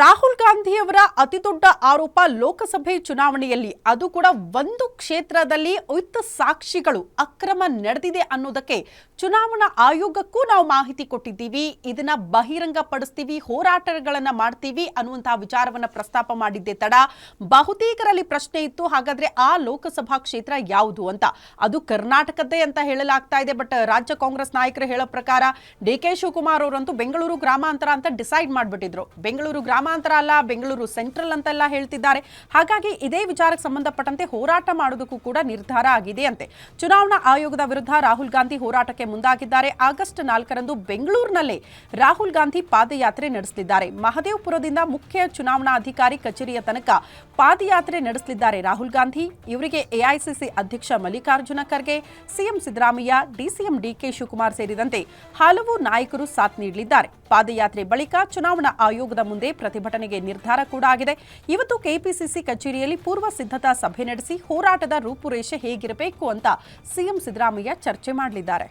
ರಾಹುಲ್ ಗಾಂಧಿಯವರ ಅತಿದೊಡ್ಡ ಆರೋಪ ಲೋಕಸಭೆ ಚುನಾವಣೆಯಲ್ಲಿ ಅದು ಕೂಡ ಒಂದು ಕ್ಷೇತ್ರದಲ್ಲಿ ಸಾಕ್ಷಿಗಳು ಅಕ್ರಮ ನಡೆದಿದೆ ಅನ್ನೋದಕ್ಕೆ ಚುನಾವಣಾ ಆಯೋಗಕ್ಕೂ ನಾವು ಮಾಹಿತಿ ಕೊಟ್ಟಿದ್ದೀವಿ. ಇದನ್ನ ಬಹಿರಂಗಪಡಿಸ್ತೀವಿ, ಹೋರಾಟಗಳನ್ನ ಮಾಡ್ತೀವಿ ಅನ್ನುವಂತಹ ವಿಚಾರವನ್ನ ಪ್ರಸ್ತಾಪ ಮಾಡಿದ್ದೆ ತಡ ಬಹುತೇಕರಲ್ಲಿ ಪ್ರಶ್ನೆ ಇತ್ತು, ಹಾಗಾದ್ರೆ ಆ ಲೋಕಸಭಾ ಕ್ಷೇತ್ರ ಯಾವುದು ಅಂತ. ಅದು ಕರ್ನಾಟಕದ್ದೇ ಅಂತ ಹೇಳಲಾಗ್ತಾ ಇದೆ. ಬಟ್ ರಾಜ್ಯ ಕಾಂಗ್ರೆಸ್ ನಾಯಕರು ಹೇಳೋ ಪ್ರಕಾರ ಡಿ.ಕೆ. ಶಿವಕುಮಾರ್ ಅವರಂತೂ ಬೆಂಗಳೂರು ಗ್ರಾಮಾಂತರ ಅಂತ ಡಿಸೈಡ್ ಮಾಡಿಬಿಟ್ಟಿದ್ರು. ಬೆಂಗಳೂರು ಗ್ರಾಮಾಂತರ ಅಲ್ಲ, ಬೆಂಗಳೂರು ಸೆಂಟ್ರಲ್ ಅಂತೆಲ್ಲ ಹೇಳ್ತಿದ್ದಾರೆ. ಹಾಗಾಗಿ ಇದೇ ವಿಚಾರಕ್ಕೆ ಸಂಬಂಧಪಟ್ಟಂತೆ ಹೋರಾಟ ಮಾಡೋದಕ್ಕೂ ಕೂಡ ನಿರ್ಧಾರ ಆಗಿದೆ ಅಂತೆ. ಚುನಾವಣಾ ಆಯೋಗದ ವಿರುದ್ಧ ರಾಹುಲ್ ಗಾಂಧಿ ಹೋರಾಟಕ್ಕೆ ಮುಂದಾಗಿದ್ದಾರೆ. ಆಗಸ್ಟ್ 4ರಂದು ಬೆಂಗಳೂರಿನಲ್ಲೇ ರಾಹುಲ್ ಗಾಂಧಿ ಪಾದಯಾತ್ರೆ ನಡೆಸಲಿದ್ದಾರೆ. ಮಹದೇವಪುರದಿಂದ ಮುಖ್ಯ ಚುನಾವಣಾ ಅಧಿಕಾರಿ ಕಚೇರಿಯ ತನಕ ಪಾದಯಾತ್ರೆ ನಡೆಸಲಿದ್ದಾರೆ ರಾಹುಲ್ ಗಾಂಧಿ. ಇವರಿಗೆ ಎಐಸಿಸಿ ಅಧ್ಯಕ್ಷ ಮಲ್ಲಿಕಾರ್ಜುನ ಖರ್ಗೆ, ಸಿಎಂ ಸಿದ್ದರಾಮಯ್ಯ, ಡಿಸಿಎಂ ಡಿ.ಕೆ. ಶಿವಕುಮಾರ್ ಸೇರಿದಂತೆ ಹಲವು ನಾಯಕರು ಸಾಥ್ ನೀಡಲಿದ್ದಾರೆ. ಪಾದಯಾತ್ರೆ ಬಳಿಕ ಚುನಾವಣಾ ಆಯೋಗದ ಮುಂದೆ ಪ್ರತಿಭಟನೆಗೆ ನಿರ್ಧಾರ ಕೂಡ ಆಗಿದೆ. ಇವತ್ತು ಕೆಪಿಸಿಸಿ ಕಚೇರಿಯಲ್ಲಿ ಪೂರ್ವ ಸಿದ್ಧತಾ ಸಭೆ ನಡೆಸಿ ಹೋರಾಟದ ರೂಪುರೇಷೆ ಹೇಗಿರಬೇಕು ಅಂತ ಸಿಎಂ ಸಿದ್ದರಾಮಯ್ಯ ಚರ್ಚೆ ಮಾಡಲಿದ್ದಾರೆ.